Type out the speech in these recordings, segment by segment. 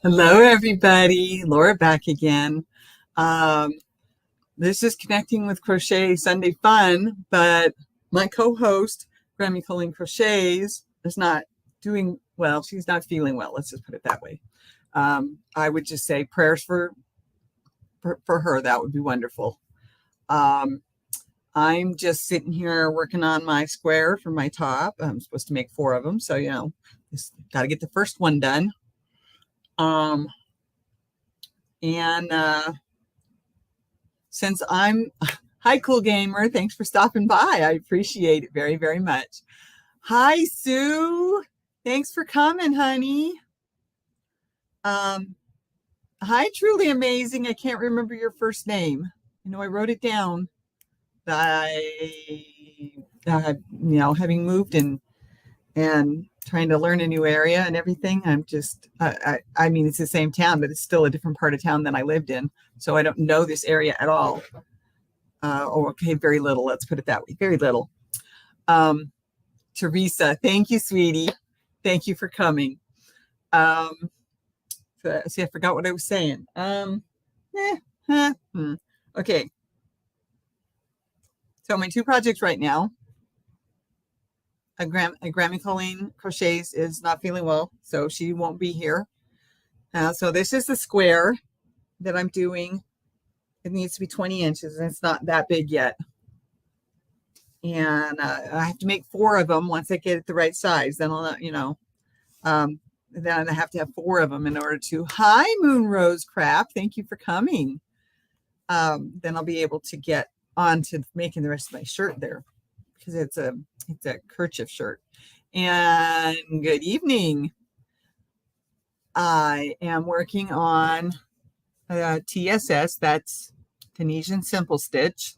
Hello, everybody. Laura back again. Um, this is Connecting with Crochet Sunday Fun, but my co-host, Grammy Colleen Crochets, is not doing well. She's not feeling well. Let's just put it that way. I would just say prayers for her. That would be wonderful. Um, I'm just sitting here working on my square for my top. I'm supposed to make 4 of them, so just got to get the first one done. Um, and since I'm hi, cool gamer, thanks for stopping by. I appreciate it very, very much. Hi, Sue. Thanks for coming, honey. Hi, truly amazing. I can't remember your first name. I wrote it down. Having moved and trying to learn a new area and everything, I'm just, I mean, it's the same town, but it's still a different part of town than I lived in. So I don't know this area at all. Okay, very little. Let's put it that way. Very little. Teresa, thank you, sweetie. Thank you for coming. See, I forgot what I was saying. Okay. So my 2 projects right now. Grammy Colleen Crochets is not feeling well, so she won't be here. So this is the square that I'm doing. It needs to be 20 inches, and it's not that big yet. And I have to make 4 of them once I get it the right size. Then I'll, then I have to have 4 of them in order to. Hi, Moon Rose Crap. Thank you for coming. Then I'll be able to get on to making the rest of my shirt there, because it's a kerchief shirt. And good evening. I am working on TSS, that's Tunisian Simple Stitch,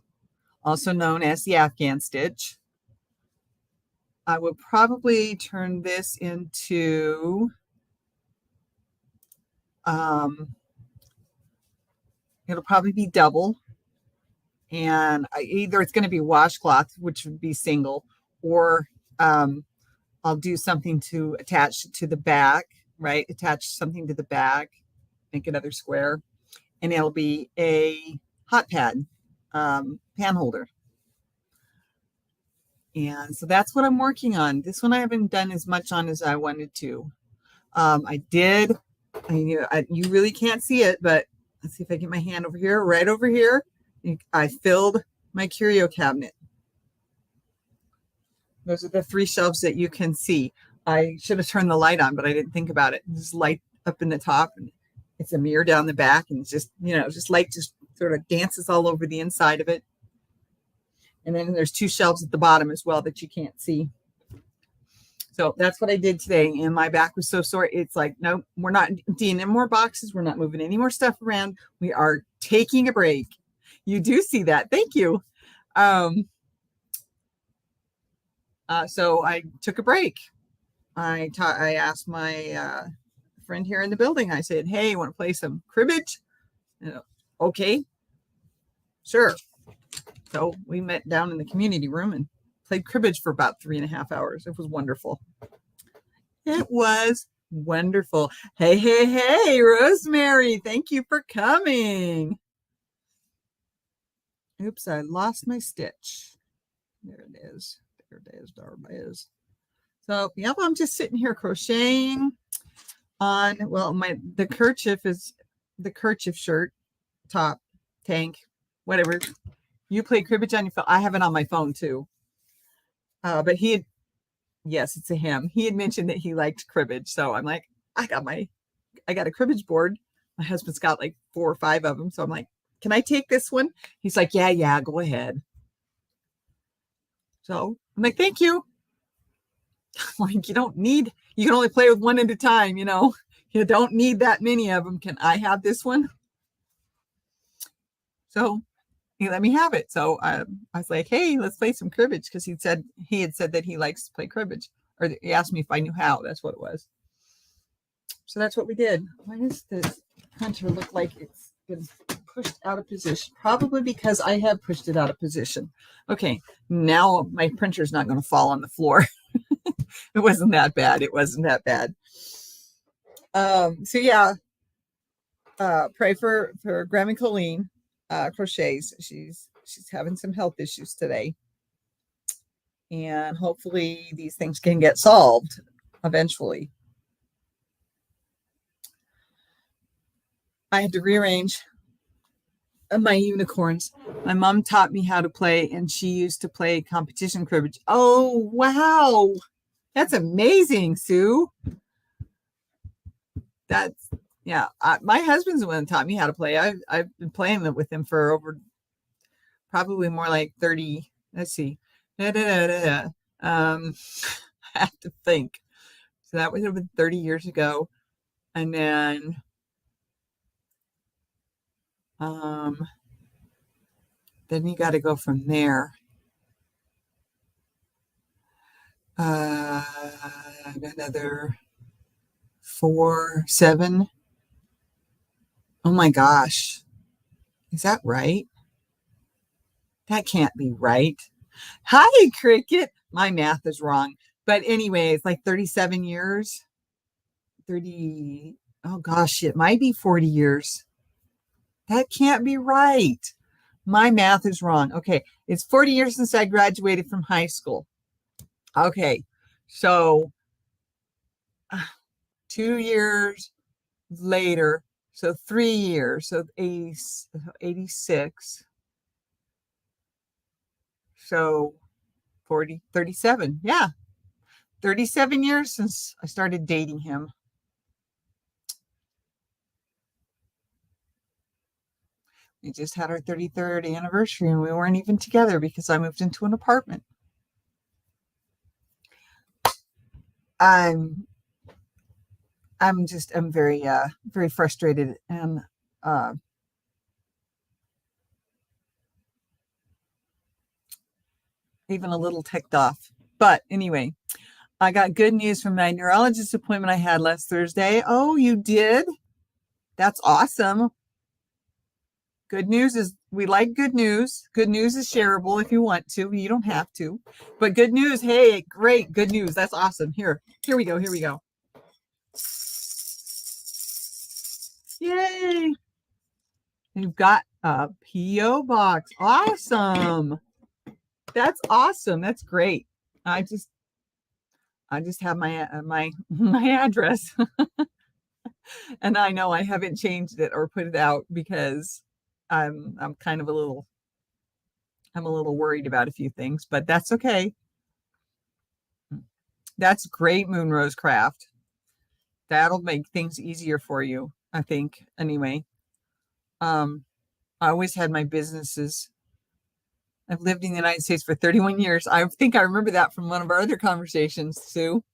also known as the Afghan Stitch. I will probably turn this into it'll probably be double, and either it's going to be washcloth, which would be single, or I'll do something to attach to the back, right? Attach something to the back, make another square, and it'll be a hot pad pan holder. And so that's what I'm working on. This one I haven't done as much on as I wanted to. You really can't see it, but let's see if I get my hand over here, right over here. I filled my curio cabinet. Those are the 3 shelves that you can see. I should have turned the light on, but I didn't think about it. There's light up in the top, and it's a mirror down the back, and it's just, just light just sort of dances all over the inside of it. And then there's 2 shelves at the bottom as well that you can't see. So that's what I did today, and my back was so sore. It's like, no, we're not emptying any more boxes. We're not moving any more stuff around. We are taking a break. You do see that. Thank you. So I took a break. I asked my friend here in the building. I said, hey, you want to play some cribbage? Okay, sure. So we met down in the community room and played cribbage for about 3.5 hours. It was wonderful. It was wonderful. Hey, Rosemary, thank you for coming. Oops, I lost my stitch. There it is. There it is. So, yep, I'm just sitting here crocheting on, well, the kerchief is the kerchief shirt, top, tank, whatever. You play cribbage on your phone. I have it on my phone too. But yes, it's a him. He had mentioned that he liked cribbage. So I'm like, I got a cribbage board. My husband's got like 4 or 5 of them. So I'm like, can I take this one? He's like, yeah, go ahead. So I'm like, thank you. Like, you can only play with one at a time, you don't need that many of them. Can I have this one? So he let me have it. So I was like, hey, let's play some cribbage, because he had said that he likes to play cribbage, or he asked me if I knew how. That's what it was. So that's what we did. Why does this hunter look like it's been pushed out of position? Probably because I have pushed it out of position. Okay, now my printer's not going to fall on the floor. It wasn't that bad. So yeah, pray for Grammy Colleen Crochets. She's having some health issues today, and hopefully these things can get solved eventually. I had to rearrange my unicorns. My mom taught me how to play, and she used to play competition cribbage. Oh, wow. That's amazing, Sue. That's, yeah. My husband's the one that taught me how to play. I've been playing with him for over probably more like 30. Let's see. I have to think. So that was over 30 years ago. And then you got to go from there. Another 4, 7. Oh my gosh. Is that right? That can't be right. Hi, Cricket. My math is wrong. But anyway, it's like 37 years. 30. Oh gosh, it might be 40 years. That can't be right. My math is wrong. Okay, it's 40 years since I graduated from high school. Okay, so 2 years later, so 3 years, so 86. So 40, 37. Yeah, 37 years since I started dating him. We just had our 33rd anniversary and we weren't even together because I moved into an apartment. I'm very very frustrated and even a little ticked off. But anyway, I got good news from my neurologist appointment I had last Thursday. Oh, you did? That's awesome. Good news is we like good news. Good news is shareable if you want to. You don't have to. But good news, hey, great, good news. That's awesome. Here we go. Yay. You've got a P.O. box. Awesome. That's awesome. That's great. I just have my address. And I know I haven't changed it or put it out because I'm kind of a little worried about a few things, but that's okay. That's great, Moon Rose Craft. That'll make things easier for you, I think. Anyway, I always had my businesses. I've lived in the United States for 31 years. I think I remember that from one of our other conversations, Sue.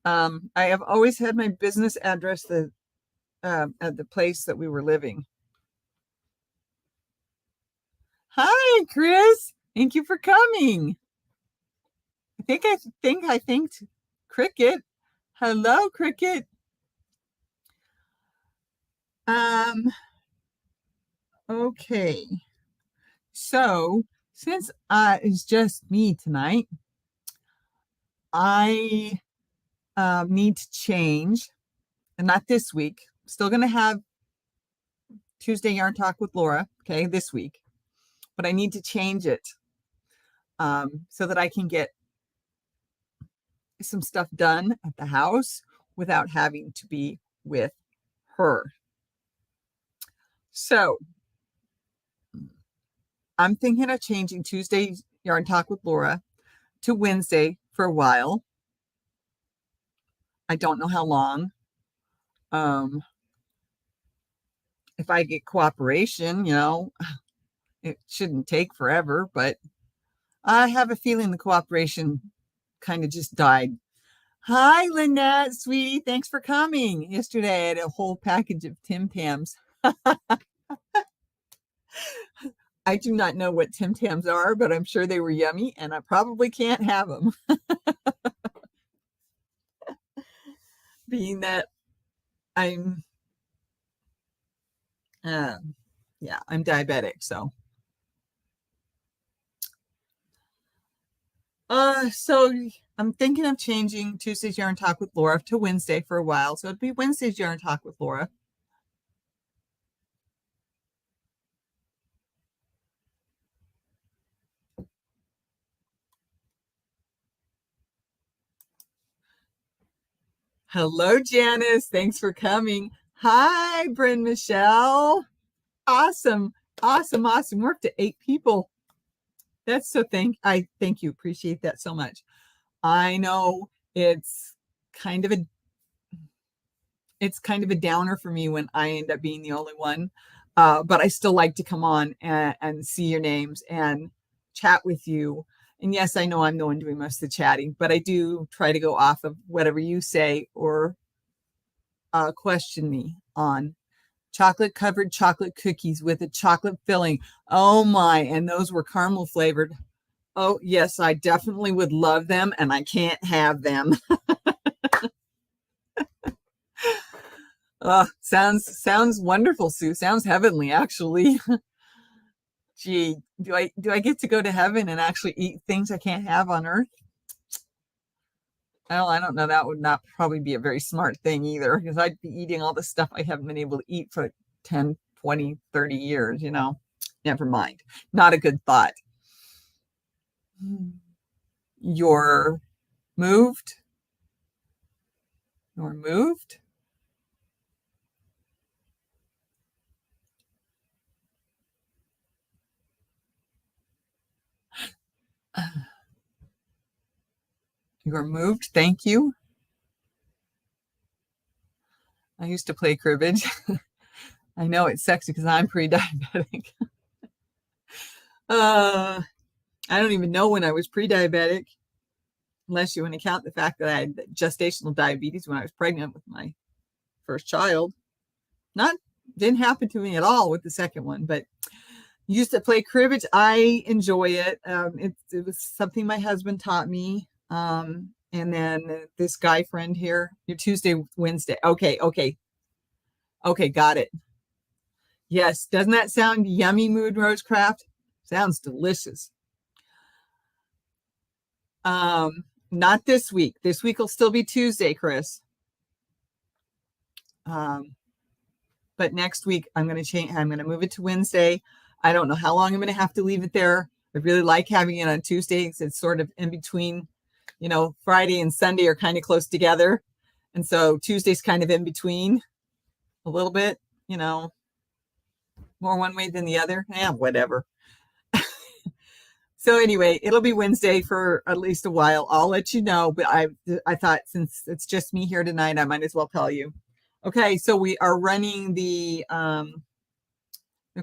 I have always had my business address at the place that we were living. Hi, Chris. Thank you for coming. I thanked Cricket. Hello, Cricket. Okay. So since it's just me tonight, I need to change, and not this week. Still going to have Tuesday Yarn Talk with Laura, okay, this week, but I need to change it so that I can get some stuff done at the house without having to be with her. So I'm thinking of changing Tuesday Yarn Talk with Laura to Wednesday for a while. I don't know how long. If I get cooperation, it shouldn't take forever, but I have a feeling the cooperation kind of just died. Hi, Lynette, sweetie. Thanks for coming. Yesterday I had a whole package of Tim Tams. I do not know what Tim Tams are, but I'm sure they were yummy, and I probably can't have them. Being that I'm I'm diabetic, so. So I'm thinking of changing Tuesday's Yarn Talk with Laura to Wednesday for a while. So it'd be Wednesday's Yarn Talk with Laura. Hello, Janice. Thanks for coming. Hi, Bryn Michelle. Awesome. Awesome. Awesome. We're up to 8 people. That's so I thank you. Appreciate that so much. I know it's kind of a downer for me when I end up being the only one. But I still like to come on and see your names and chat with you. And yes, I know I'm the one doing most of the chatting, but I do try to go off of whatever you say or question me on. Chocolate covered chocolate cookies with a chocolate filling. Oh my, and those were caramel flavored. Oh yes, I definitely would love them, and I can't have them. Sounds wonderful, Sue. Sounds heavenly, actually. Gee, do I get to go to heaven and actually eat things I can't have on earth? Well, I don't know. That would not probably be a very smart thing either, because I'd be eating all the stuff I haven't been able to eat for 10, 20, 30 years, Never mind. Not a good thought. You're moved? You're moved? You're moved. Thank you. I used to play cribbage. I know it's sexy because I'm pre-diabetic. I don't even know when I was pre-diabetic, unless you want to count the fact that I had gestational diabetes when I was pregnant with my first child. Didn't happen to me at all with the second one, but used to play cribbage. I enjoy it. It was something my husband taught me. And then this guy friend here, your Tuesday, Wednesday. Okay, got it. Yes, doesn't that sound yummy, Moon Rose Craft? Sounds delicious. Not this week. This week will still be Tuesday, Chris. But next week I'm going to change. I'm going to move it to Wednesday. I don't know how long I'm going to have to leave it there. I really like having it on Tuesdays. It's sort of in between, Friday and Sunday are kind of close together. And so Tuesday's kind of in between a little bit, more one way than the other. Whatever. So anyway, it'll be Wednesday for at least a while. I'll let you know, but I thought since it's just me here tonight, I might as well tell you. Okay, so we are running the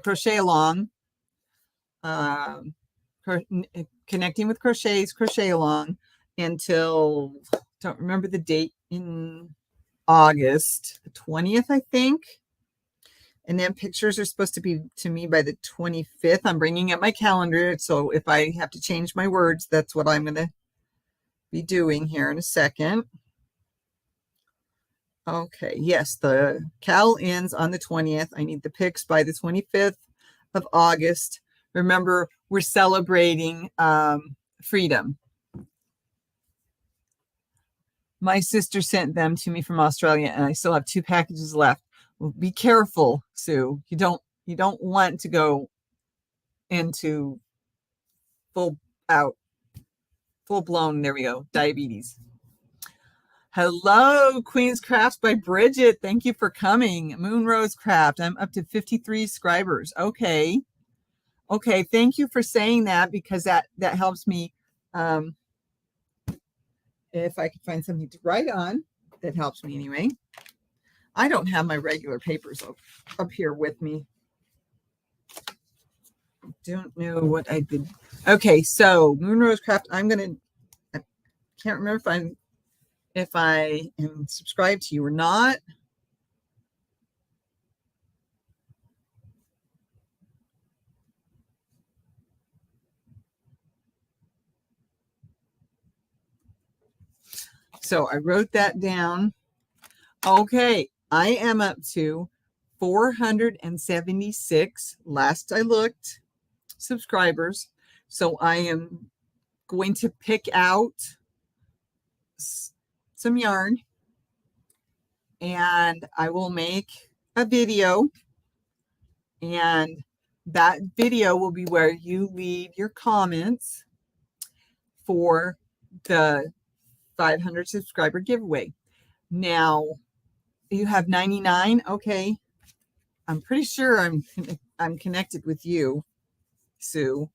crochet along, connecting with crochet along until, don't remember the date, in August, the 20th, I think. And then pictures are supposed to be to me by the 25th. I'm bringing up my calendar. So if I have to change my words, that's what I'm going to be doing here in a second. Okay. Yes, the cal ends on the 20th. I need the pics by the 25th of August. Remember, we're celebrating freedom. My sister sent them to me from Australia, and I still have 2 packages left. Well, be careful, Sue. You don't want to go into full blown, there we go, diabetes. Hello, Queen's Crafts by Bridget. Thank you for coming. Moon Rose Craft. I'm up to 53 subscribers. Okay. Thank you for saying that, because that helps me. If I could find something to write on, that helps me anyway. I don't have my regular papers up here with me. I don't know what I did. Okay, so Moon Rose Craft. I can't remember if I am subscribed to you or not. So I wrote that down. Okay, I am up to 476, last I looked, subscribers. So I am going to pick out some yarn, and I will make a video, and that video will be where you leave your comments for the 500 subscriber giveaway. Now you have 99. Okay. I'm pretty sure I'm connected with you, Sue.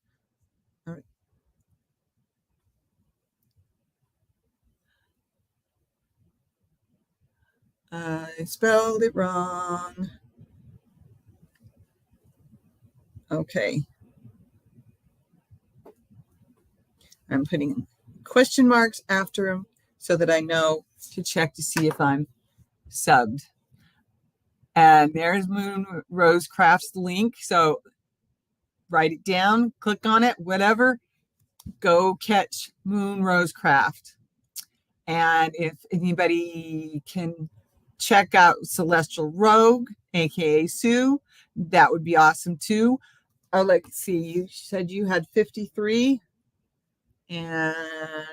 I spelled it wrong. Okay. I'm putting question marks after them so that I know to check to see if I'm subbed. And there's Moon Rose Crafts link. So write it down, click on it, whatever. Go catch Moon Rose Craft. And if anybody can check out Celestial Rogue, aka Sue, that would be awesome too. Oh, let's see. You said you had 53 and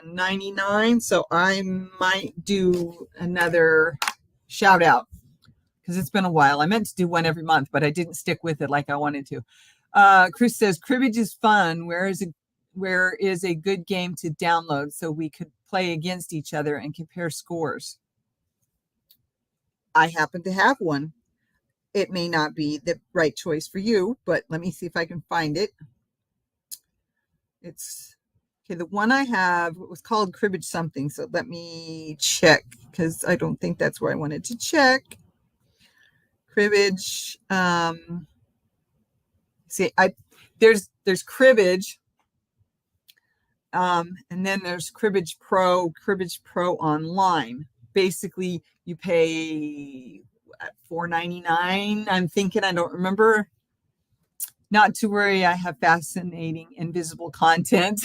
99. So I might do another shout out because it's been a while. I meant to do one every month, but I didn't stick with it like I wanted to. Chris says cribbage is fun. Where is a good game to download so we could play against each other and compare scores? I happen to have one. It may not be the right choice for you, but let me see if I can find it. It's okay. The one I have was called cribbage something. So let me check because I don't think that's where I wanted to check. Cribbage. See, there's cribbage. And then there's Cribbage Pro Online. Basically, you pay $4.99. I'm thinking, I don't remember. Not to worry, I have fascinating invisible content.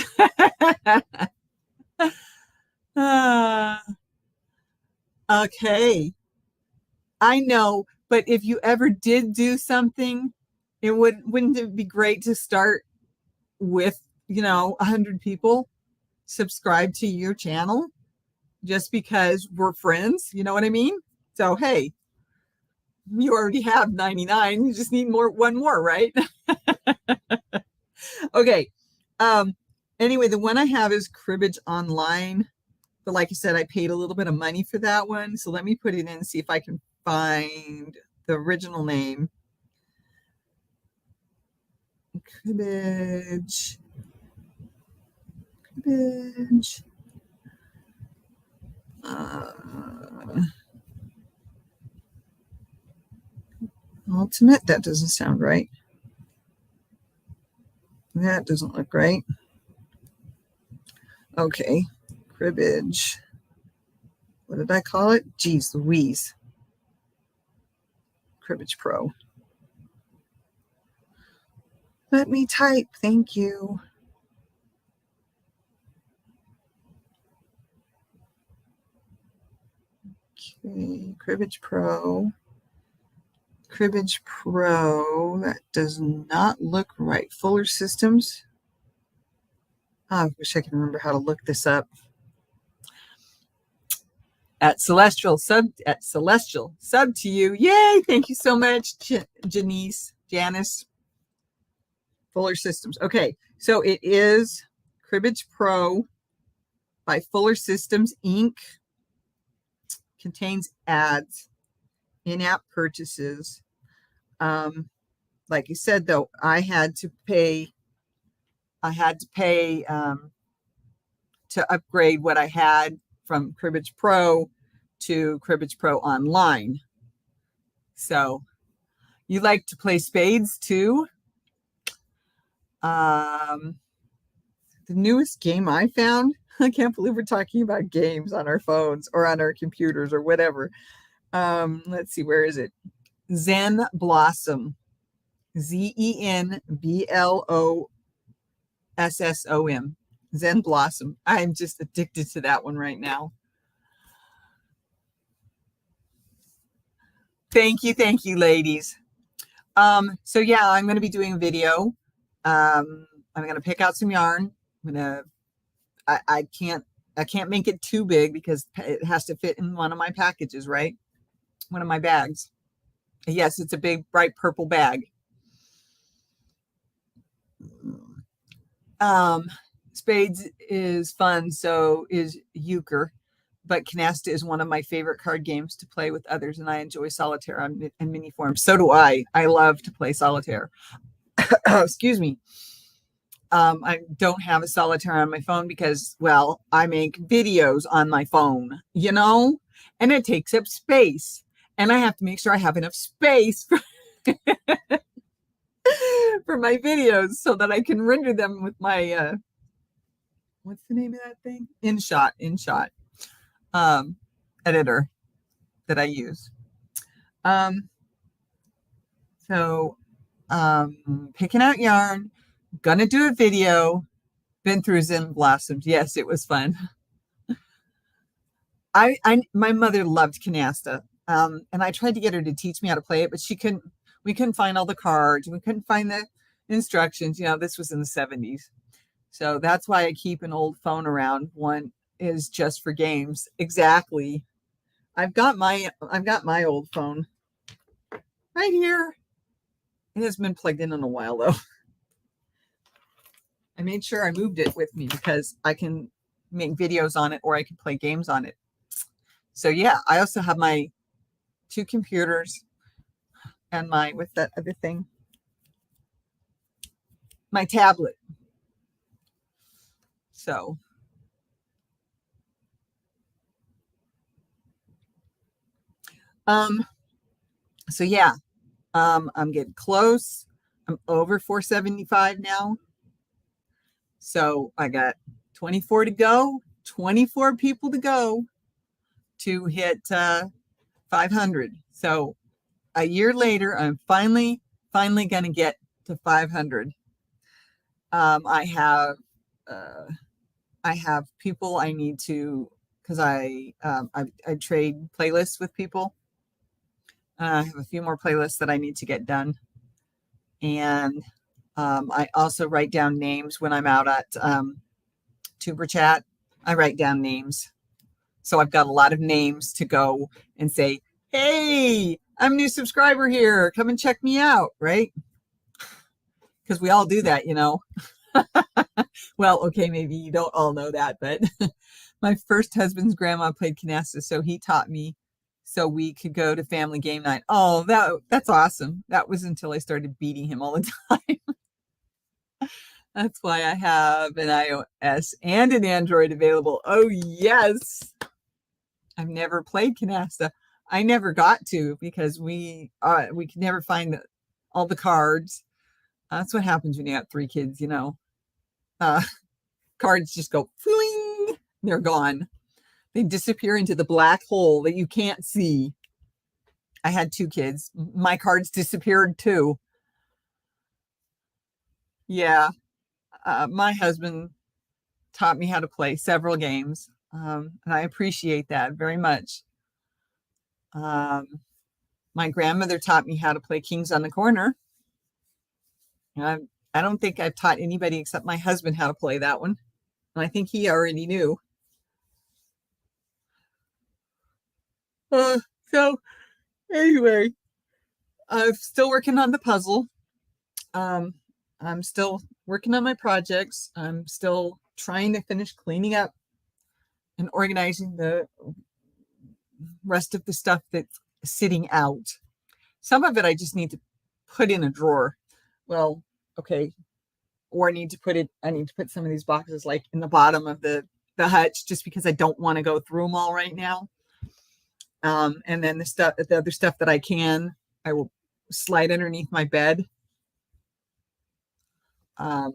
Okay. I know, but if you ever did do something, wouldn't it be great to start with 100 people subscribe to your channel just because we're friends, you know what I mean? So hey, you already have 99, you just need one more, right? Okay. Anyway, the one I have is Cribbage Online, but like I said, I paid a little bit of money for that one, so let me put it in and see if I can find the original name. Cribbage. Ultimate, that doesn't sound right. That doesn't look right. Okay, cribbage. What did I call it? Geez Louise. Cribbage Pro. Let me type. Thank you. Okay, Cribbage Pro. Cribbage Pro. That does not look right. Fuller Systems. Oh, I wish I could remember how to look this up. At Celestial sub to you. Yay! Thank you so much, Janice. Fuller Systems. Okay, so it is Cribbage Pro by Fuller Systems Inc. Contains ads, in-app purchases. Like you said, though, I had to pay to upgrade what I had from Cribbage Pro to Cribbage Pro Online. So you like to play spades too? The newest game I found, I can't believe we're talking about games on our phones or on our computers or whatever. Let's see, where is it? Zen Blossom. ZenBlossom. Zen Blossom. I'm just addicted to that one right now. Thank you, ladies. So yeah, I'm going to be doing a video. I'm going to pick out some yarn. I can't make it too big because it has to fit in one of my packages, right? One of my bags. Yes, it's a big, bright purple bag. Spades is fun, so is euchre, but Canasta is one of my favorite card games to play with others, and I enjoy solitaire in many forms. So do I. I love to play solitaire. Excuse me. I don't have a solitaire on my phone because, well, I make videos on my phone, and it takes up space. And I have to make sure I have enough space for my videos so that I can render them with my, what's the name of that thing? InShot editor that I use. Picking out yarn, gonna do a video, been through Zen Blossoms. Yes, it was fun. My mother loved Canasta, and I tried to get her to teach me how to play it, but we couldn't find all the cards. We couldn't find the instructions. This was in the 70s. So that's why I keep an old phone around. One is just for games. Exactly. I've got my old phone right here. It hasn't been plugged in a while, though. I made sure I moved it with me because I can make videos on it or I can play games on it. So yeah, I also have my 2 computers and what's that other thing? My tablet. So yeah, I'm getting close. I'm over 475 now. So I got 24 to go, 24 people to go to hit 500. So a year later, I'm finally going to get to 500. I have people I need to, because I trade playlists with people. I have a few more playlists that I need to get done. And I also write down names when I'm out at Tuber Chat. I write down names. So I've got a lot of names to go and say, hey, I'm a new subscriber here. Come and check me out, right? Because we all do that, Well, okay, maybe you don't all know that, but my first husband's grandma played Canasta, so he taught me so we could go to family game night. Oh, that's awesome. That was until I started beating him all the time. That's why I have an iOS and an Android available. Oh, yes. I've never played Canasta. I never got to because we could never find all the cards. That's what happens when you have 3 kids, Cards just go, fling, they're gone. They disappear into the black hole that you can't see. I had 2 kids. My cards disappeared too. Yeah. My husband taught me how to play several games. And I appreciate that very much. My grandmother taught me how to play Kings on the Corner. I don't think I've taught anybody except my husband how to play that one. And I think he already knew. So anyway, I'm still working on the puzzle. I'm still working on my projects. I'm still trying to finish cleaning up and organizing the rest of the stuff that's sitting out. Some of it I just need to put in a drawer. Well, okay. Or I need to put some of these boxes like in the bottom of the hutch just because I don't want to go through them all right now. And then the other stuff that I will slide underneath my bed. I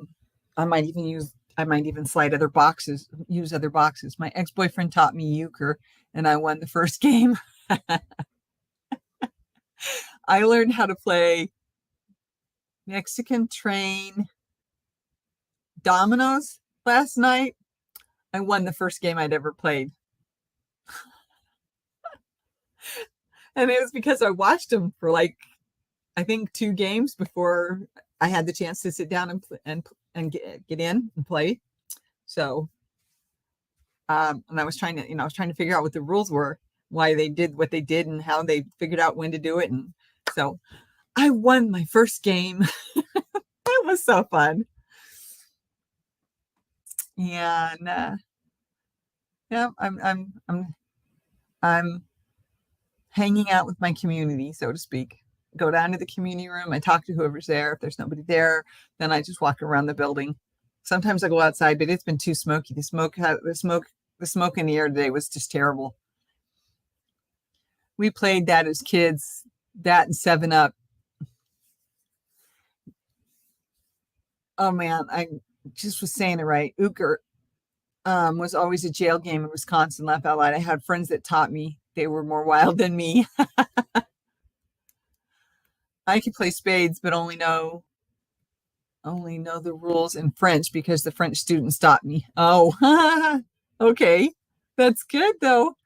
might even slide other boxes, use other boxes. My ex-boyfriend taught me euchre and I won the first game. I learned how to play Mexican Train dominoes last night. I won the first game I'd ever played. And it was because I watched him for I think 2 games before I had the chance to sit down and get in and play. So, and I was trying to figure out what the rules were, why they did what they did and how they figured out when to do it. And so I won my first game. It was so fun. And, yeah, I'm I'm hanging out with my community, so to speak. Go down to the community room. I talk to whoever's there. If there's nobody there, then I just walk around the building. Sometimes I go outside, but it's been too smoky. The smoke in the air today was just terrible. We played that as kids, that and 7-Up. Oh man, I just was saying it right. Euchre was always a jail game in Wisconsin, laugh out loud. I had friends that taught me. They were more wild than me. I can play spades, but only know the rules in French because the French students taught me. Oh, okay. That's good though.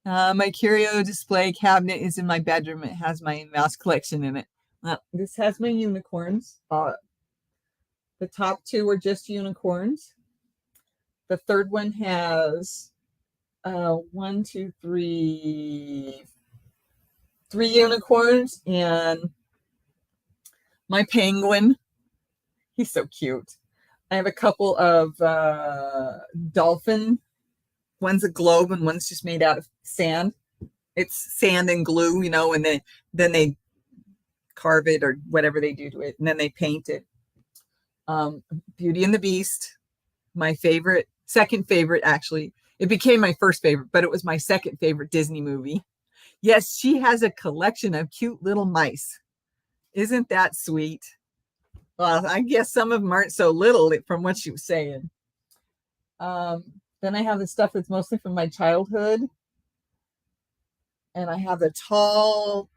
My curio display cabinet is in my bedroom. It has my mouse collection in it. This has my unicorns. The top two are just unicorns. The third one has 1, 2, 3 unicorns and my penguin. He's so cute. I have a couple of dolphin. One's a globe and one's just made out of sand. It's sand and glue, and then they carve it or whatever they do to it, and then they paint it. Beauty and the Beast, my favorite, second favorite actually. It became my first favorite, but it was my second favorite Disney movie. Yes, she has a collection of cute little mice. Isn't that sweet? Well, I guess some of them aren't so little from what she was saying. Then I have the stuff that's mostly from my childhood. And I have the tall,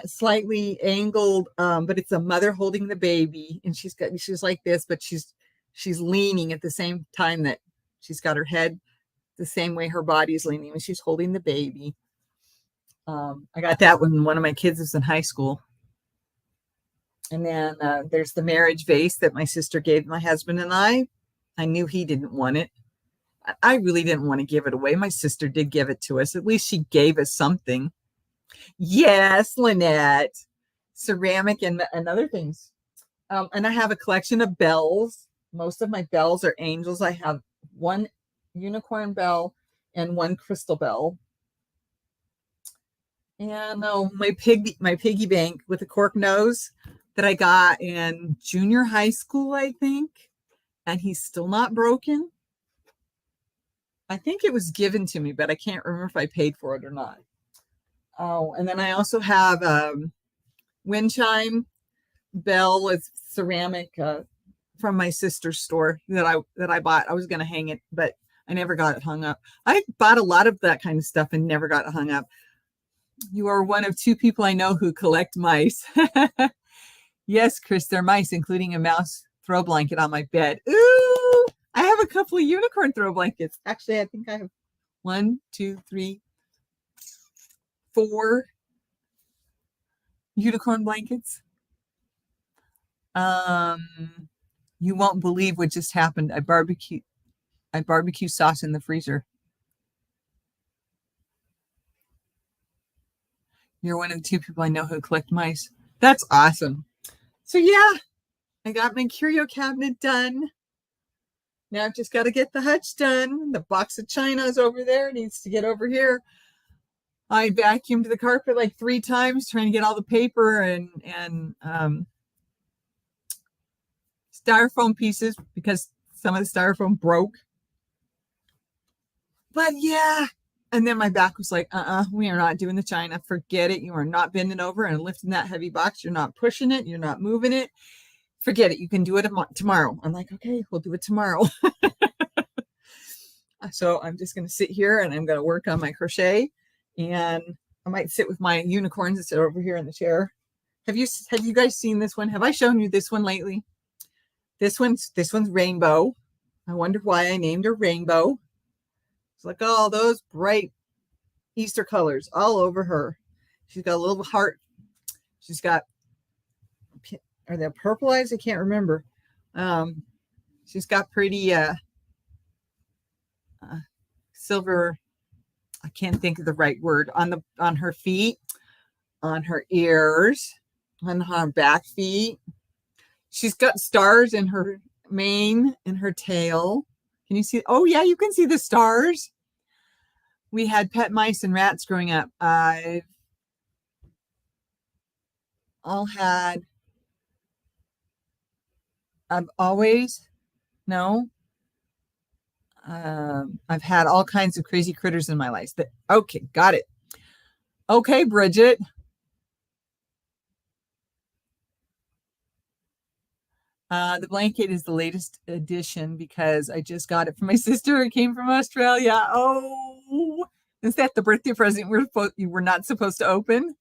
slightly angled, but it's a mother holding the baby. And she's like this, but she's leaning at the same time that she's got her head the same way her body is leaning, and she's holding the baby. I got that when one of my kids was in high school. And then there's the marriage vase that my sister gave my husband and I. I knew he didn't want it. I really didn't want to give it away. My sister did give it to us. At least she gave us something. Yes, Lynette. Ceramic and other things. And I have a collection of bells. Most of my bells are angels. I have one unicorn bell and one crystal bell. And my piggy bank with a cork nose that I got in junior high school, I think. And he's still not broken. I think it was given to me, but I can't remember if I paid for it or not. Oh, and then I also have a wind chime bell with ceramic from my sister's store that I bought. I was going to hang it, but I never got it hung up. I bought a lot of that kind of stuff and never got it hung up. You are one of 2 people I know who collect mice. Yes, Chris, they're mice, including a mouse throw blanket on my bed. Ooh, I have a couple of unicorn throw blankets. Actually, I think I have 1, 2, 3, 4 unicorn blankets. You won't believe what just happened. I barbecue sauce in the freezer. You're one of the 2 people I know who collect mice. That's awesome. So yeah, I got my curio cabinet done. Now I've just got to get the hutch done. The box of china is over there. It needs to get over here. I vacuumed the carpet like 3 times trying to get all the paper and styrofoam pieces because some of the styrofoam broke. But yeah. And then my back was like, we are not doing the china. Forget it. You are not bending over and lifting that heavy box. You're not pushing it. You're not moving it. Forget it. You can do it tomorrow. I'm like, okay, we'll do it tomorrow. So I'm just going to sit here and I'm going to work on my crochet. And I might sit with my unicorns and sit over here in the chair. Have you guys seen this one? Have I shown you this one lately? This one's Rainbow. I wonder why I named her Rainbow. It's like all those bright Easter colors all over her. She's got a little heart. She's got, are they purple eyes? I can't remember. She's got pretty silver, I can't think of the right word, on her feet, on her ears, on her back feet. She's got stars in her mane and her tail. Can you see? Oh yeah, you can see the stars. we had pet mice and rats growing up. I've always, no, I've had all kinds of crazy critters in my life. Okay, got it. Okay, Bridget. The blanket is the latest edition because I just got it from my sister. It came from Australia. Oh, is that the birthday present you were not supposed to open?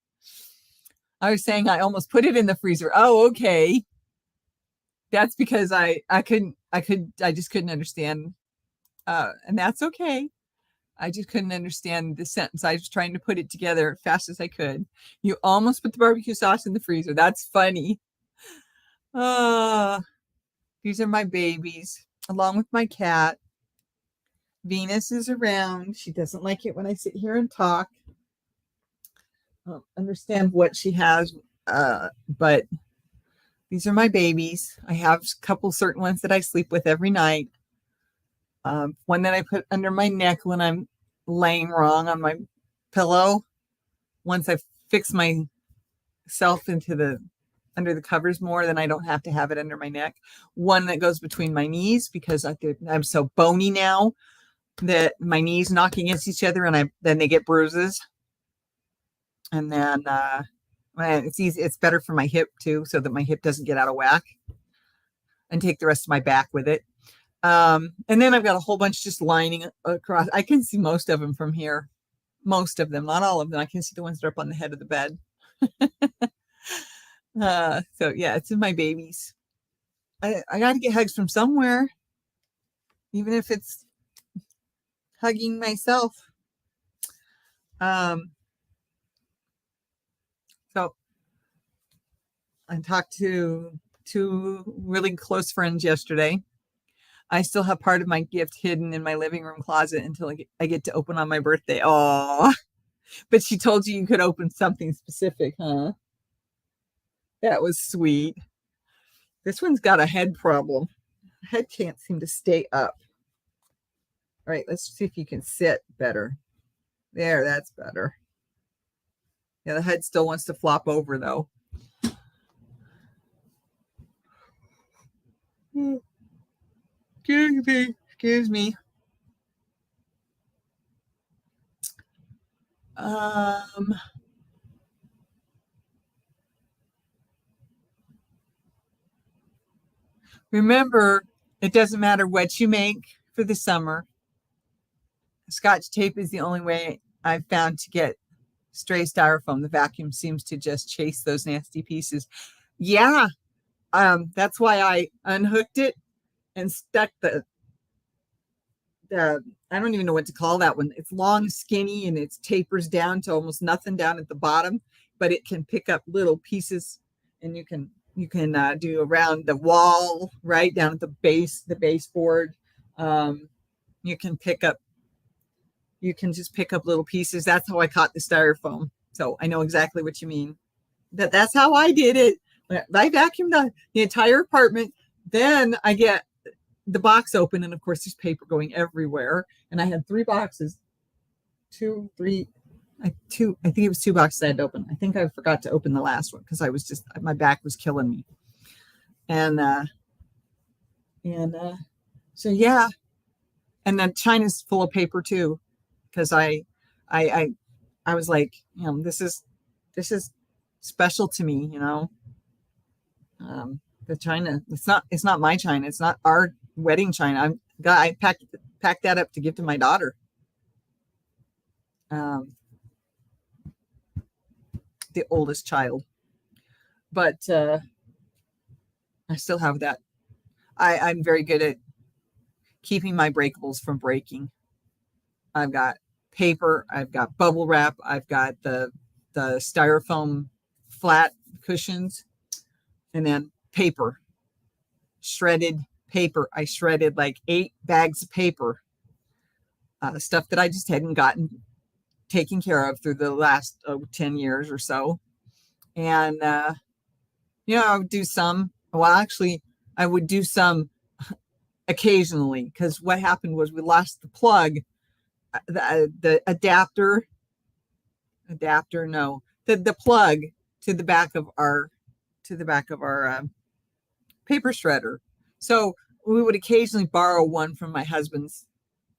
I was saying I almost put it in the freezer. Oh, okay. That's because I just couldn't understand. And that's okay. I just couldn't understand the sentence. I was trying to put it together as fast as I could. You almost put the barbecue sauce in the freezer. That's funny. These are my babies, along with my cat. Venus is around. She doesn't like it when I sit here and talk. I don't understand what she has, but these are my babies. I have a couple certain ones that I sleep with every night. One that I put under my neck when I'm laying wrong on my pillow. Once I fix myself under the covers more, then I don't have to have it under my neck. One that goes between my knees because I'm so bony now that my knees knock against each other and then they get bruises. And then it's easy. It's better for my hip too, so that my hip doesn't get out of whack, and take the rest of my back with it. And then I've got a whole bunch just lining across. I can see most of them from here. Most of them, not all of them. I can see the ones that are up on the head of the bed. So yeah, it's in my babies. I got to get hugs from somewhere, even if it's hugging myself. So I talked to two really close friends yesterday. I still have part of my gift hidden in my living room closet until I get to open on my birthday. Oh, but she told you could open something specific, huh? That was sweet. This one's got a head problem. Head can't seem to stay up. All right, let's see if you can sit better. There, that's better. Yeah, the head still wants to flop over though. Excuse me. Remember, it doesn't matter what you make for the summer. Scotch tape is the only way I've found to get stray styrofoam. The vacuum seems to just chase those nasty pieces. Yeah, that's why I unhooked it and stuck the I don't even know what to call that one. It's long, skinny, and it tapers down to almost nothing down at the bottom, but it can pick up little pieces, and you can do around the wall, right down at the baseboard. You can just pick up little pieces. That's how I caught the styrofoam. So I know exactly what you mean. That's how I did it. I vacuumed the entire apartment. Then I get the box open, and of course there's paper going everywhere. And I had 3 boxes, I think it was 2 boxes I had to open. I think I forgot to open the last one because my back was killing me. And so yeah. And then China's full of paper too, because I was like, this is special to me, the China. It's not my China. It's not our wedding China. I packed that up to give to my daughter. The oldest child, but I still have that. I'm very good at keeping my breakables from breaking. I've got paper, I've got bubble wrap, I've got the styrofoam flat cushions, and then paper, shredded paper. I shredded like 8 bags of paper, stuff that I just hadn't gotten taken care of through the last 10 years or so. And I would do some. Well, actually, I would do some occasionally, because what happened was we lost the plug the adapter, no, the plug to the back of our paper shredder. So we would occasionally borrow one from my husband's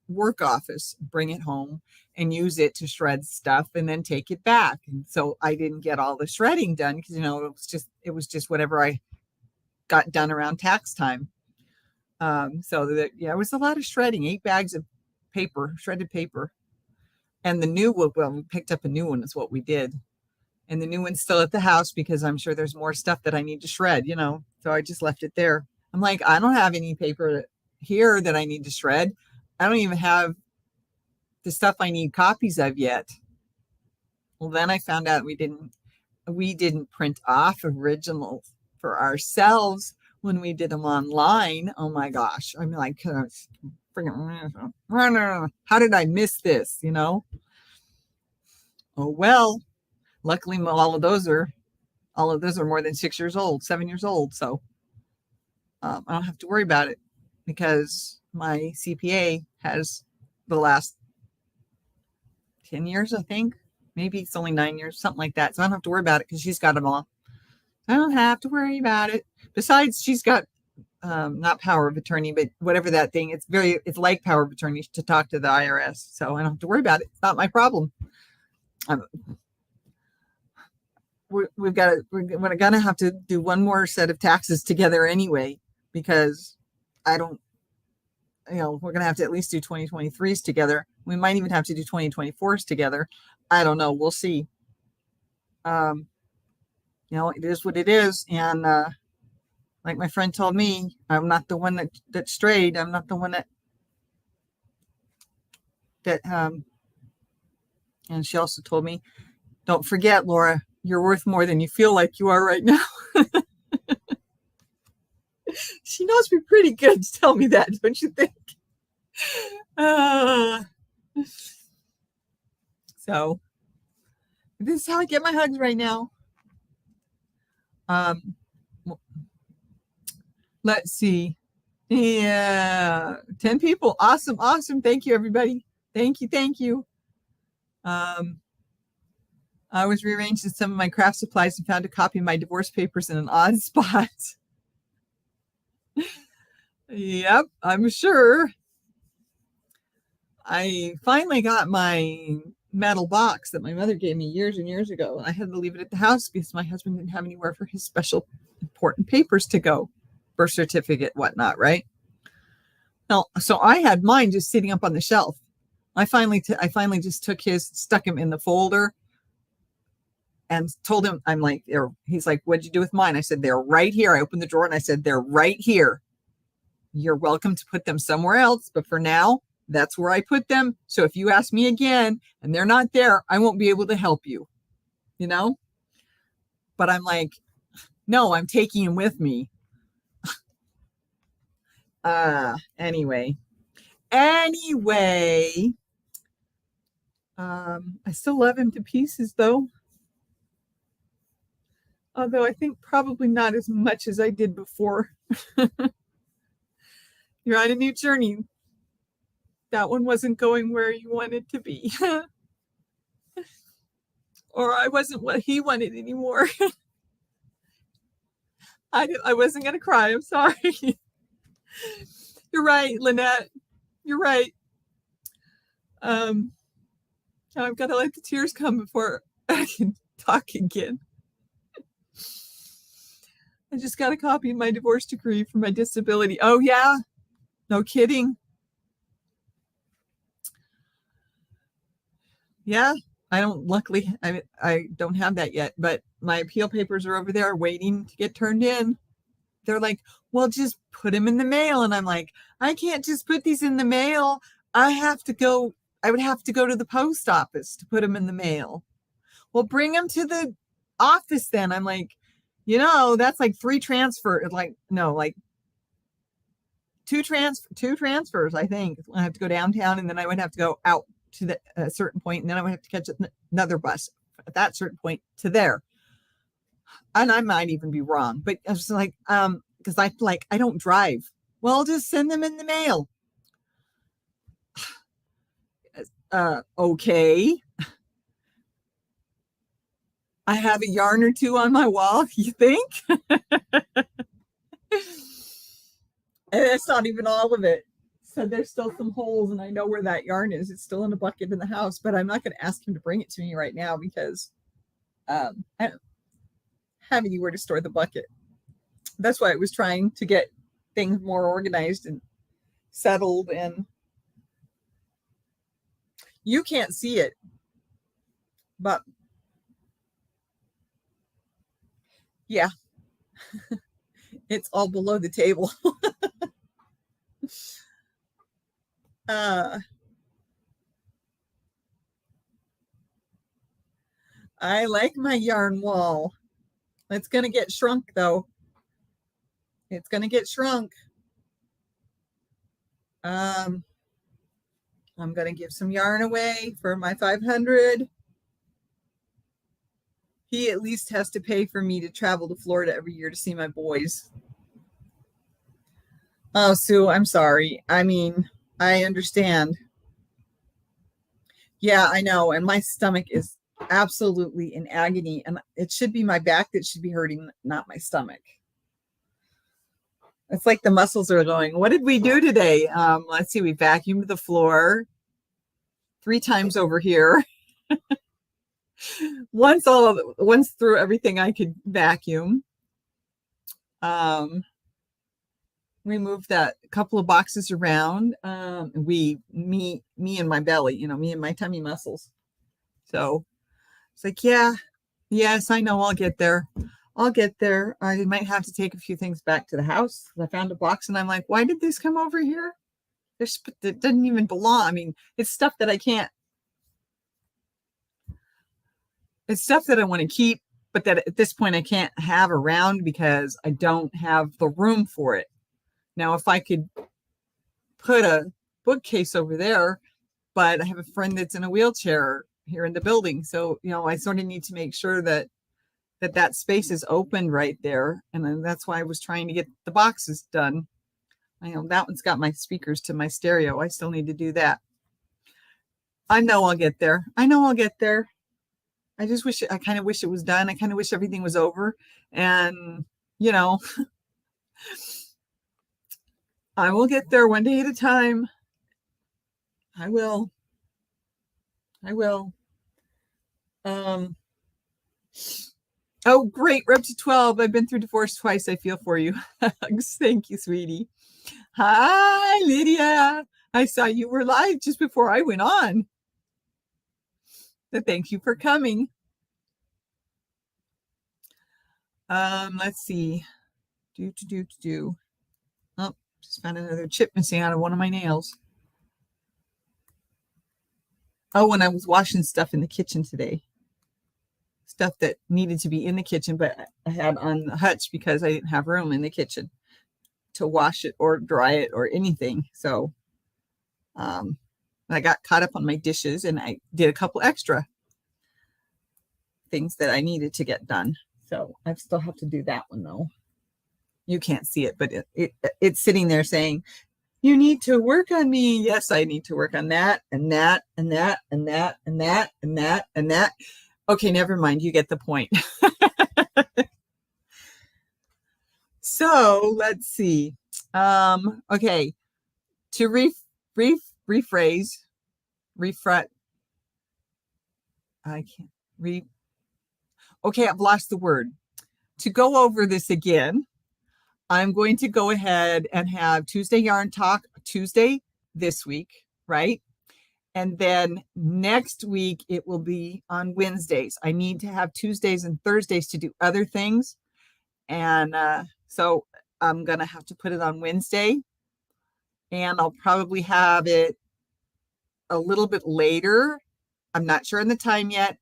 work office, bring it home and use it to shred stuff and then take it back. And so I didn't get all the shredding done because, it was just whatever I got done around tax time. It was a lot of shredding, 8 bags of paper, shredded paper. And the new one, we picked up a new one is what we did. And the new one's still at the house because I'm sure there's more stuff that I need to shred, so I just left it there. I'm like, I don't have any paper here that I need to shred. I don't even have the stuff I need copies of yet. Well, then I found out we didn't print off originals for ourselves when we did them online. Oh my gosh. I'm like, how did I miss this? Oh, well, luckily all of those are more than 6 years old, 7 years old. So I don't have to worry about it because my CPA has the last 10 years, I think. Maybe it's only 9 years, something like that. So I don't have to worry about it because she's got them all. I don't have to worry about it. Besides, she's got not power of attorney, but whatever that thing. It's like power of attorney to talk to the IRS. So I don't have to worry about it. It's not my problem. We're gonna have to do one more set of taxes together anyway, because we're gonna have to at least do 2023s together. We might even have to do 2024s together. I don't know. We'll see. It is what it is. And like my friend told me, I'm not the one that strayed. I'm not the one that and she also told me, don't forget, Laura, you're worth more than you feel like you are right now. She knows me pretty good to tell me that, don't you think? So this is how I get my hugs right now. Let's see. Yeah, 10 people. Awesome. Thank you, everybody. Thank you. I was rearranging some of my craft supplies and found a copy of my divorce papers in an odd spot. Yep, I'm sure. I finally got my metal box that my mother gave me years and years ago. And I had to leave it at the house because my husband didn't have anywhere for his special important papers to go. Birth certificate, whatnot, right? No, so I had mine just sitting up on the shelf. I finally just took his, stuck him in the folder and told him, I'm like, he's like, what'd you do with mine? I said, they're right here. I opened the drawer and I said, they're right here. You're welcome to put them somewhere else, but for now, that's where I put them. So if you ask me again and they're not there, I won't be able to help you, But I'm like, no, I'm taking him with me. Anyway, I still love him to pieces, though. Although I think probably not as much as I did before. You're on a new journey. That one wasn't going where you wanted to be. Or I wasn't what he wanted anymore. I wasn't going to cry. I'm sorry. You're right, Lynette. You're right. I've got to let the tears come before I can talk again. I just got a copy of my divorce decree for my disability. Oh, yeah? No kidding. Yeah, I don't have that yet, but my appeal papers are over there waiting to get turned in. They're like, well, just put them in the mail. And I'm like, I can't just put these in the mail. I would have to go to the post office to put them in the mail. Well, bring them to the office then. I'm like, that's like 3 transfers. Like, no, like two transfers, I think. I have to go downtown and then I would have to go out to a certain point, and then I would have to catch another bus at that certain point to there. And I might even be wrong, but I was like, because I don't drive. Well, I'll just send them in the mail. Okay. I have a yarn or two on my wall, you think? And that's not even all of it. So there's still some holes, and I know where that yarn is. It's still in a bucket in the house, but I'm not going to ask him to bring it to me right now because I don't have anywhere to store the bucket. That's why I was trying to get things more organized and settled, and you can't see it, but yeah, it's all below the table. I like my yarn wall. It's going to get shrunk though. It's going to get shrunk. I'm going to give some yarn away for my 500. He at least has to pay for me to travel to Florida every year to see my boys. Oh, Sue, I'm sorry. I mean, I understand. Yeah, I know. And my stomach is absolutely in agony. And it should be my back that should be hurting, not my stomach. It's like the muscles are going, what did we do today? Let's see, we vacuumed the floor 3 times over here. once through everything I could vacuum. We moved that couple of boxes around. Me and my belly, me and my tummy muscles. So it's like, yes, I know I'll get there. I might have to take a few things back to the house. I found a box and I'm like, why did this come over here? It doesn't even belong. I mean, it's stuff that I can't. It's stuff that I want to keep, but that at this point I can't have around because I don't have the room for it. Now, if I could put a bookcase over there, but I have a friend that's in a wheelchair here in the building. So, I sort of need to make sure that space is open right there. And then that's why I was trying to get the boxes done. I know that one's got my speakers to my stereo. I still need to do that. I know I'll get there. I just I kind of wish it was done. I kind of wish everything was over. And, I will get there one day at a time. I will. Oh, great. We're up to 12. I've been through divorce twice. I feel for you. Thank you, sweetie. Hi, Lydia. I saw you were live just before I went on. So thank you for coming. Let's see. Oh, just found another chip missing out of one of my nails. Oh, when I was washing stuff in the kitchen today. Stuff that needed to be in the kitchen, but I had on the hutch because I didn't have room in the kitchen to wash it or dry it or anything. So I got caught up on my dishes and I did a couple extra things that I needed to get done. So I still have to do that one though. You can't see it, but it's sitting there saying, you need to work on me. Yes, I need to work on that and that and that and that and that and that and that. Okay, never mind. You get the point. So let's see. Okay, to rephrase, refret. I can't read. Okay, I've lost the word. To go over this again, I'm going to go ahead and have Tuesday Yarn Talk Tuesday this week, right? And then next week, it will be on Wednesdays. I need to have Tuesdays and Thursdays to do other things. And so I'm going to have to put it on Wednesday. And I'll probably have it a little bit later. I'm not sure on the time yet.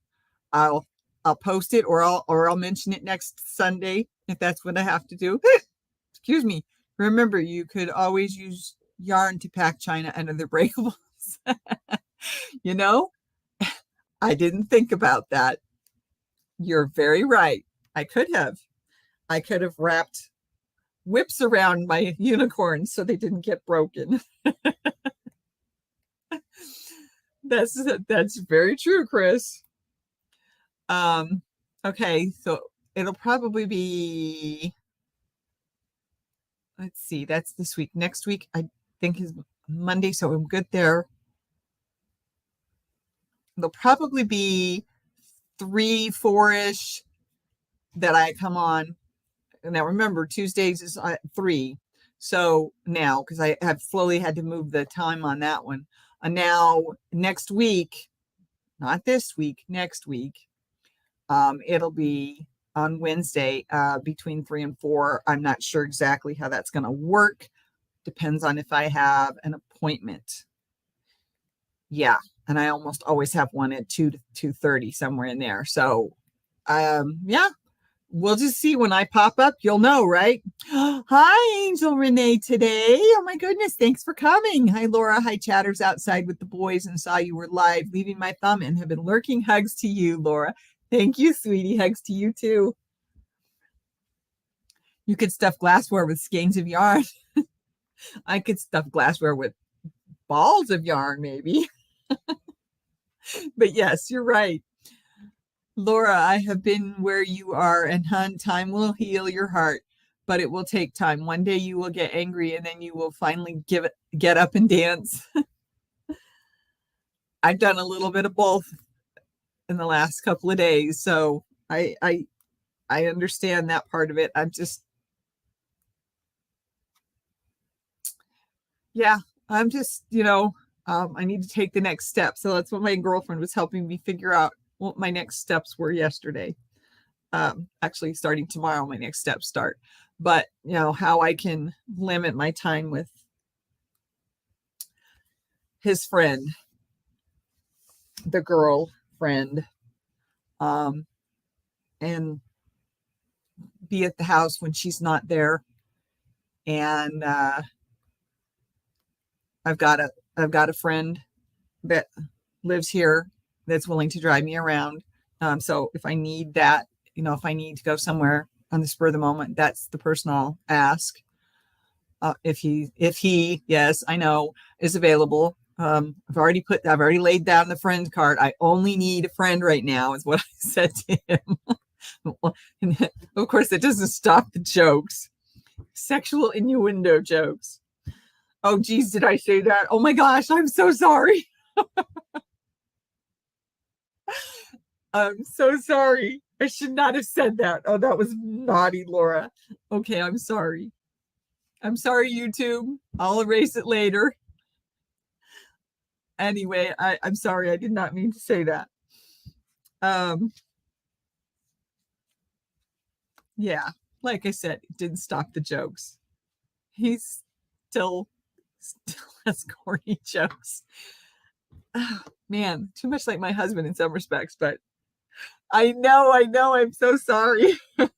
I'll post it or I'll mention it next Sunday if that's what I have to do. Excuse me. Remember, you could always use yarn to pack china and other breakables. I didn't think about that. You're very right. I could have wrapped whips around my unicorns so they didn't get broken. That's very true, Chris. Okay, so it'll probably be, let's see, that's this week. Next week, I think is Monday, so I'm good there. There'll probably be 3, 4-ish that I come on. Now remember, Tuesdays is 3. So now, because I have slowly had to move the time on that one. Now next week, not this week, next week, it'll be on Wednesday between 3 and 4. I'm not sure exactly how that's going to work. Depends on if I have an appointment. Yeah, and I almost always have one at 2 to 2:30, somewhere in there. So, yeah, we'll just see when I pop up. You'll know, right? Hi, Angel Renee today. Oh my goodness, thanks for coming. Hi, Laura. Hi, chatters outside with the boys, and saw you were live, leaving my thumb and have been lurking. Hugs to you, Laura. Thank you, sweetie. Hugs to you too. You could stuff glassware with skeins of yarn. I could stuff glassware with balls of yarn, maybe. But yes, you're right. Laura, I have been where you are, and hun, time will heal your heart, but it will take time. One day you will get angry, and then you will finally get up and dance. I've done a little bit of both in the last couple of days, so I understand that part of it. I'm just, I need to take the next step. So that's what my girlfriend was helping me figure out what my next steps were yesterday. Actually, starting tomorrow, my next steps start. But, how I can limit my time with his friend, the girlfriend, and be at the house when she's not there. And I've got a friend that lives here that's willing to drive me around. So if I need that, if I need to go somewhere on the spur of the moment, that's the person I'll ask. If he, yes, I know, is available. I've already laid down the friend card. I only need a friend right now, is what I said to him. And of course, it doesn't stop the jokes, sexual innuendo jokes. Oh, geez, did I say that? Oh my gosh, I'm so sorry. I'm so sorry. I should not have said that. Oh, that was naughty, Laura. Okay, I'm sorry. I'm sorry, YouTube. I'll erase it later. Anyway, I'm sorry. I did not mean to say that. Yeah, like I said, it didn't stop the jokes. He's still has corny jokes. Oh, man, too much like my husband in some respects, but I know, I'm so sorry. I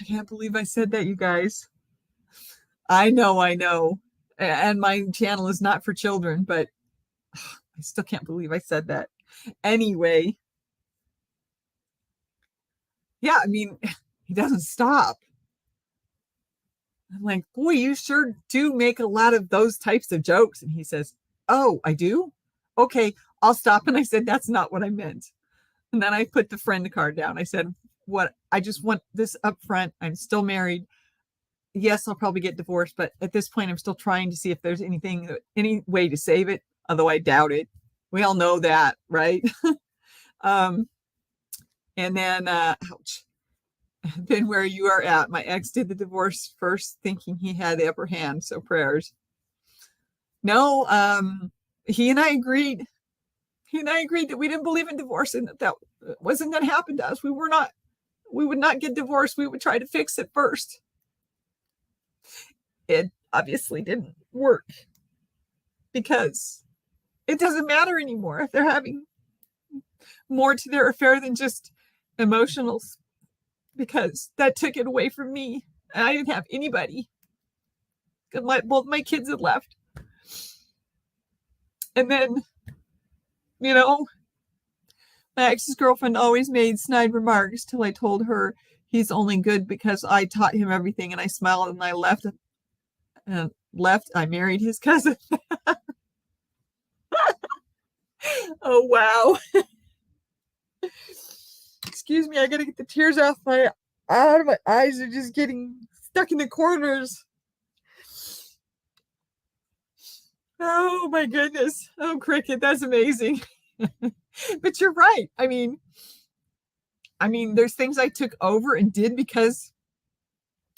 can't believe I said that, you guys. I know. And my channel is not for children, but I still can't believe I said that. Anyway, yeah, I mean, he doesn't stop. I'm like, boy, you sure do make a lot of those types of jokes. And he says, oh, I do? Okay, I'll stop. And I said, that's not what I meant. And then I put the friend card down. I said, I just want this up front. I'm still married. Yes, I'll probably get divorced, but at this point, I'm still trying to see if there's any way to save it, although I doubt it. We all know that, right? And then, ouch. Then where you are at. My ex did the divorce first, thinking he had the upper hand. So prayers. No, he and I agreed. He and I agreed that we didn't believe in divorce and that wasn't going to happen to us. We would not get divorced. We would try to fix it first. It obviously didn't work because it doesn't matter anymore if they're having more to their affair than just emotionals, because that took it away from me. And I didn't have anybody. Both my kids had left. And then, my ex's girlfriend always made snide remarks till I told her he's only good because I taught him everything and I smiled and I left and left. I married his cousin. Oh, wow. Excuse me. I got to get the tears out of my eyes. Are just getting stuck in the corners. Oh my goodness. Oh, Cricket, that's amazing. But you're right. There's things I took over and did because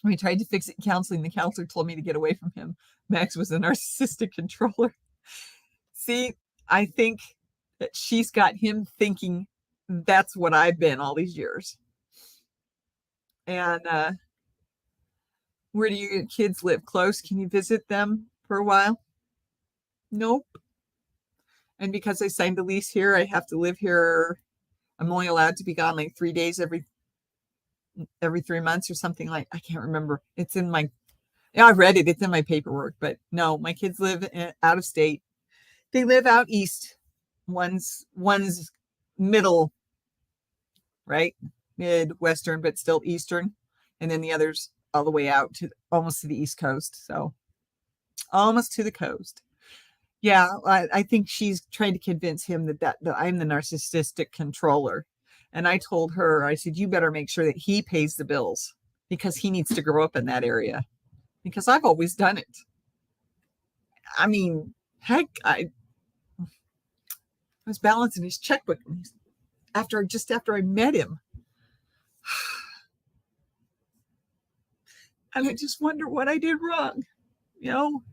we tried to fix it in counseling. The counselor told me to get away from him. Max was a narcissistic controller. See, I think that she's got him thinking that's what I've been all these years. And where do your kids live? Close? Can you visit them for a while? Nope. And because I signed a lease here, I have to live here. I'm only allowed to be gone like 3 days every 3 months or something. Like, I can't remember. It's in my, yeah, I read it. It's in my paperwork. But no, my kids live out of state. They live out east. One's middle, right? Midwestern, but still eastern. And then the other's all the way out to almost to the East Coast. So almost to the coast. Yeah, I think she's trying to convince him that I'm the narcissistic controller. And I told her, I said, you better make sure that he pays the bills because he needs to grow up in that area. Because I've always done it. I mean, heck, I was balancing his checkbook after I met him. And I just wonder what I did wrong, you know?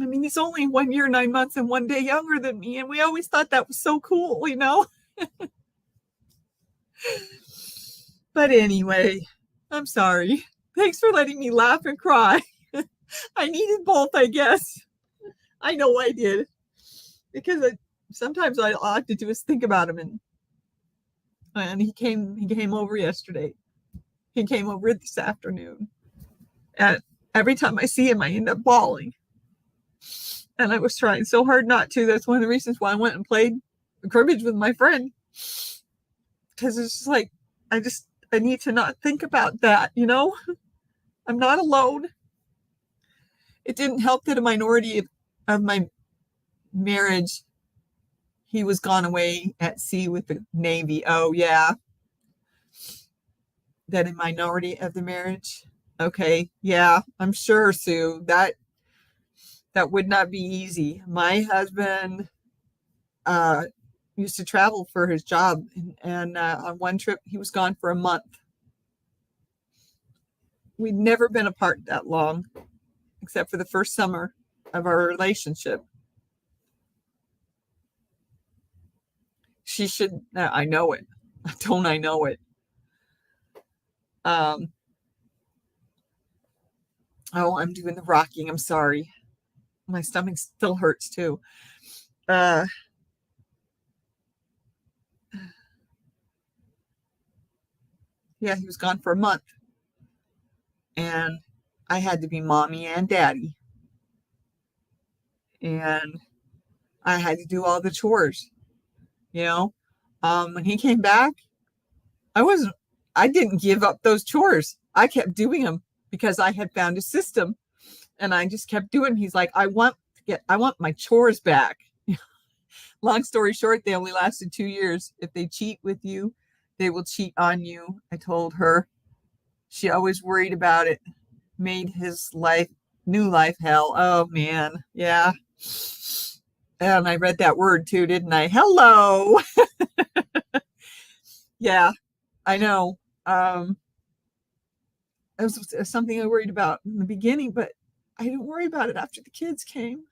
I mean, he's only 1 year, 9 months, and 1 day younger than me. And we always thought that was so cool, you know? But anyway, I'm sorry. Thanks for letting me laugh and cry. I needed both, I guess. I know I did. Because sometimes all I have to do is think about him. And he came over yesterday. He came over this afternoon. And every time I see him, I end up bawling. And I was trying so hard not to. That's one of the reasons why I went and played cribbage with my friend. Because it's just like, I need to not think about that, you know? I'm not alone. It didn't help that a minority of my marriage, he was gone away at sea with the Navy. Oh, yeah. That a minority of the marriage. Okay. Yeah, I'm sure, Sue. That would not be easy. My husband used to travel for his job. And on one trip, he was gone for a month. We'd never been apart that long, except for the first summer of our relationship. She should, I know it. Don't I know it? Oh, I'm doing the rocking. I'm sorry. My stomach still hurts too. Yeah, he was gone for a month. And I had to be mommy and daddy. And I had to do all the chores, you know. When he came back, I didn't give up those chores. I kept doing them because I had found a system and I just kept doing. He's like, I want my chores back. Long story short, they only lasted 2 years. If they cheat with you, they will cheat on you. I told her. She always worried about it. Made his new life hell. Oh man. Yeah. And I read that word too, didn't I? Hello. Yeah, I know. It was something I worried about in the beginning, but I didn't worry about it after the kids came.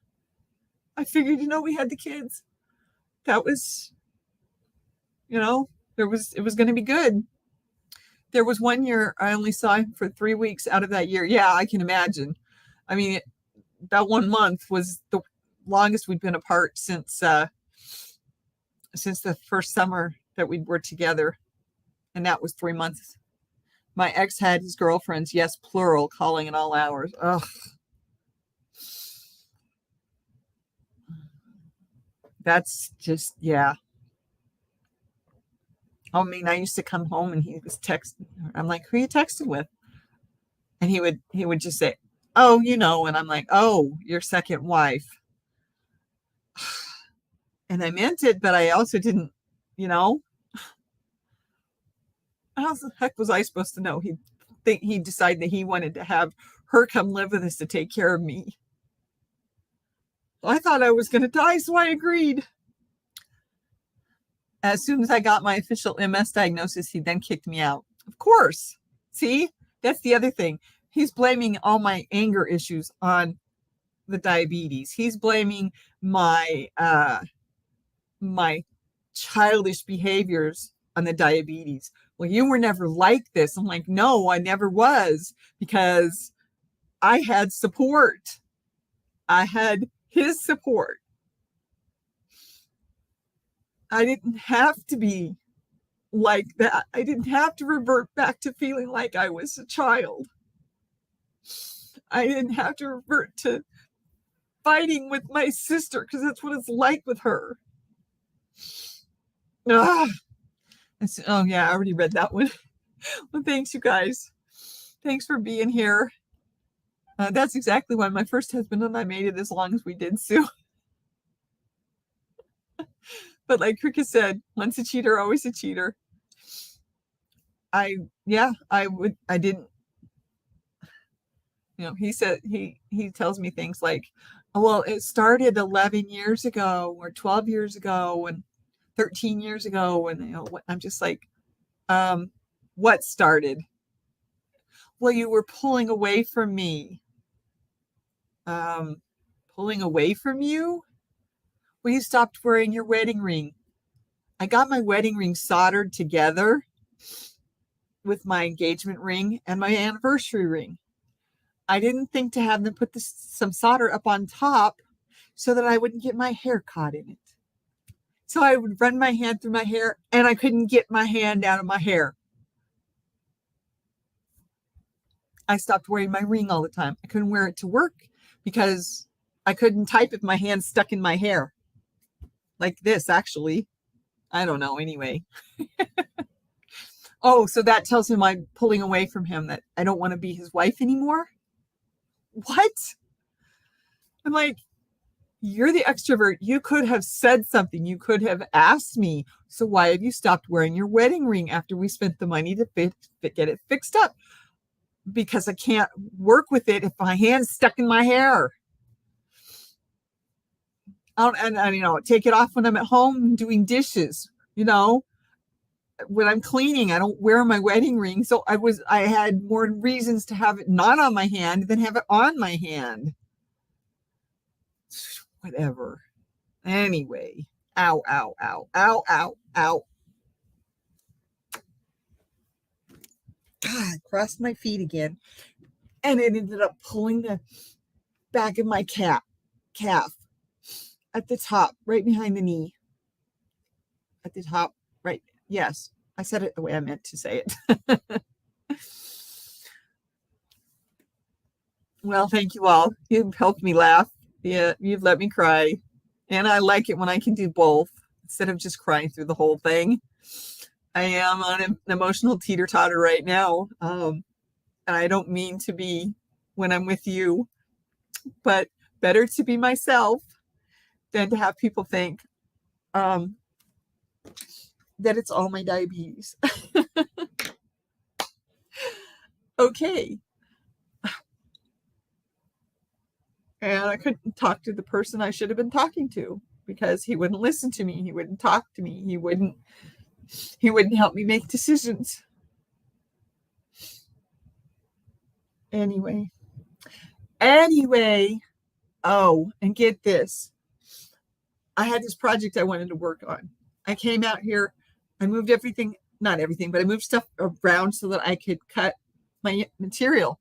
I figured, we had the kids. That was, it was going to be good. There was 1 year I only saw him for 3 weeks out of that year. Yeah, I can imagine. I mean, that 1 month was the longest we'd been apart since the first summer that we were together. And that was 3 months. My ex had his girlfriends, yes, plural, calling at all hours. Ugh. That's just, yeah. I mean, I used to come home and he was texting. I'm like, who are you texting with? And he would just say, oh, you know, and I'm like, oh, your second wife. And I meant it, but I also didn't, you know, how the heck was I supposed to know? He'd decide that he wanted to have her come live with us to take care of me. I thought I was going to die, so I agreed. As soon as I got my official MS diagnosis, he then kicked me out. Of course. See, that's the other thing. He's blaming all my anger issues on the diabetes. He's blaming my my childish behaviors on the diabetes. Well, you were never like this. I'm like, no, I never was, because I had support. I had his support. I didn't have to be like that. I didn't have to revert back to feeling like I was a child. I didn't have to revert to fighting with my sister, because that's what it's like with her. Oh yeah, I already read that one. Well, thanks, you guys. Thanks for being here. That's exactly why my first husband and I made it as long as we did, Sue. But like Cricket said, once a cheater, always a cheater. I didn't, you know, he said, he tells me things like, oh, well, it started 11 years ago or 12 years ago and 13 years ago. And, you know, I'm just like, what started? Well, you were pulling away from me. Pulling away from you? Well, you stopped wearing your wedding ring. I got my wedding ring soldered together with my engagement ring and my anniversary ring. I didn't think to have them put some solder up on top so that I wouldn't get my hair caught in it. So I would run my hand through my hair and I couldn't get my hand out of my hair. I stopped wearing my ring all the time. I couldn't wear it to work because I couldn't type if my hand stuck in my hair. Like this, actually. I don't know, anyway. Oh, so that tells him I'm pulling away from him, that I don't want to be his wife anymore? What? I'm like, you're the extrovert. You could have said something. You could have asked me, so why have you stopped wearing your wedding ring after we spent the money to get it fixed up? Because I can't work with it if my hand's stuck in my hair. And you know, take it off when I'm at home doing dishes. You know, when I'm cleaning, I don't wear my wedding ring. So I had more reasons to have it not on my hand than have it on my hand. Whatever. Anyway, ow, ow, ow, ow, ow, ow. God, I crossed my feet again. And it ended up pulling the back of my calf at the top, right behind the knee. At the top, right. Yes, I said it the way I meant to say it. Well, thank you all. You've helped me laugh. Yeah, you've let me cry. And I like it when I can do both instead of just crying through the whole thing. I am on an emotional teeter-totter right now. And I don't mean to be when I'm with you, but better to be myself than to have people think that it's all my diabetes. Okay. And I couldn't talk to the person I should have been talking to because he wouldn't listen to me. He wouldn't talk to me. He wouldn't help me make decisions. Anyway. Oh, and get this. I had this project I wanted to work on. I came out here. I moved everything, not everything, but I moved stuff around so that I could cut my material.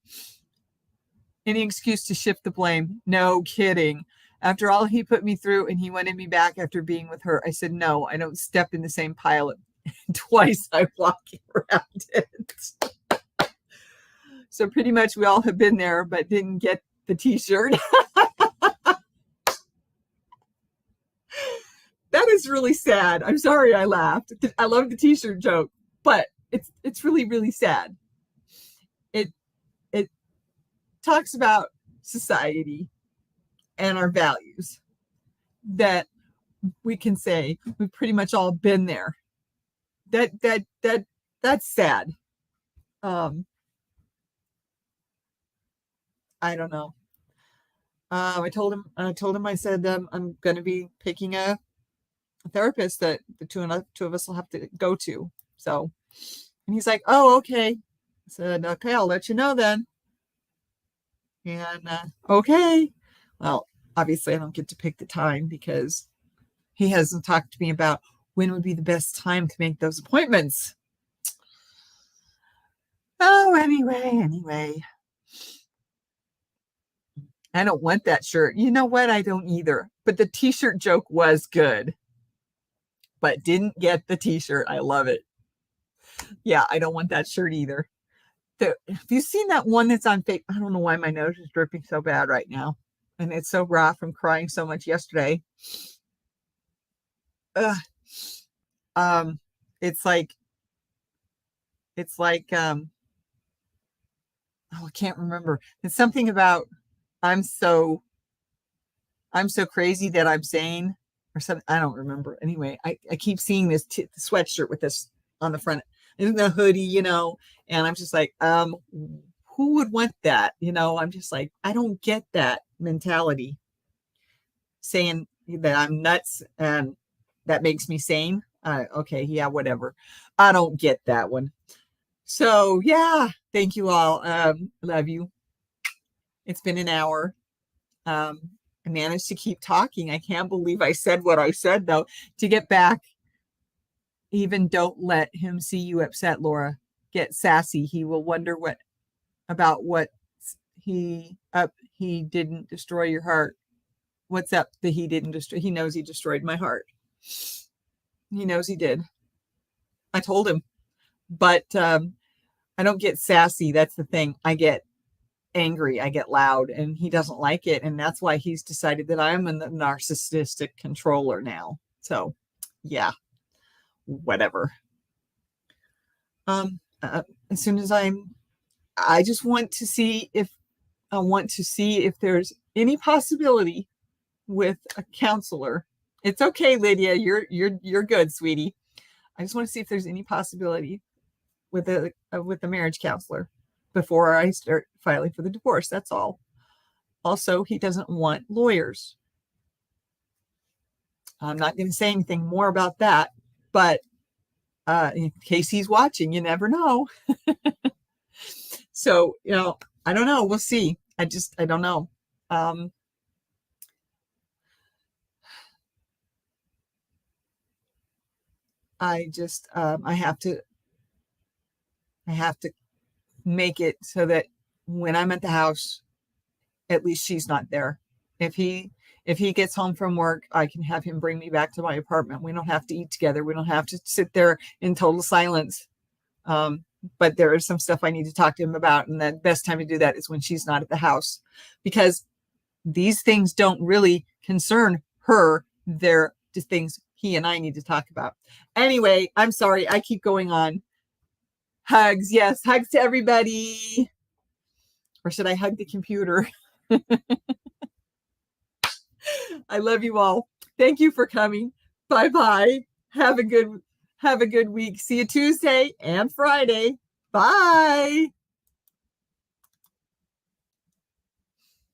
Any excuse to shift the blame. No kidding. After all he put me through and he wanted me back after being with her, I said, no, I don't step in the same pile. Twice I walked around it. So pretty much we all have been there, but didn't get the t-shirt. That is really sad. I'm sorry I laughed. I love the t-shirt joke, but it's really, really sad. It it talks about society and our values that we can say we've pretty much all been there. That's sad. I don't know. I told him. I said I'm going to be picking a therapist that the two of us will have to go to. So, and he's like, "Oh, okay." I said, "Okay, I'll let you know then." And okay. Well, obviously, I don't get to pick the time because he hasn't talked to me about when would be the best time to make those appointments. Oh, anyway. I don't want that shirt. You know what? I don't either. But the t-shirt joke was good. But didn't get the t-shirt. I love it. Yeah, I don't want that shirt either. Have you seen that one that's on fake? I don't know why my nose is dripping so bad right now. And it's so raw from crying so much yesterday. Ugh. It's like oh, I can't remember. It's something about I'm so crazy that I'm sane or something. I don't remember. Anyway, I keep seeing this sweatshirt with this on the front and the hoodie, and I'm just like, who would want that? I'm just like, I don't get that mentality saying that I'm nuts and that makes me sane. Okay. Yeah, whatever. I don't get that one. So yeah, thank you all. Love you. It's been an hour. I managed to keep talking. I can't believe I said what I said, though. To get back, even don't let him see you upset, Laura. Get sassy. He will wonder what he didn't destroy your heart. What's up that he didn't destroy? He knows he destroyed my heart. He knows he did. I told him, but I don't get sassy. That's the thing. I get angry, I get loud, and he doesn't like it, and that's why he's decided that I'm a narcissistic controller now. So yeah, whatever. As soon as I just want to see if there's any possibility with a counselor. It's okay, Lydia, you're good, sweetie. I just want to see if there's any possibility with a marriage counselor before I start filing for the divorce. That's all. Also, he doesn't want lawyers. I'm not going to say anything more about that, but in case he's watching, you never know. So, I don't know. We'll see. I don't know. I have to make it so that when I'm at the house, at least she's not there. If he gets home from work, I can have him bring me back to my apartment. We don't have to eat together. We don't have to sit there in total silence. But there is some stuff I need to talk to him about. And the best time to do that is when she's not at the house, because these things don't really concern her. They're just things he and I need to talk about. Anyway, I'm sorry. I keep going on. Hugs. Yes. Hugs to everybody. Or should I hug the computer? I love you all. Thank you for coming. Bye-bye. Have a good week. See you Tuesday and Friday. Bye.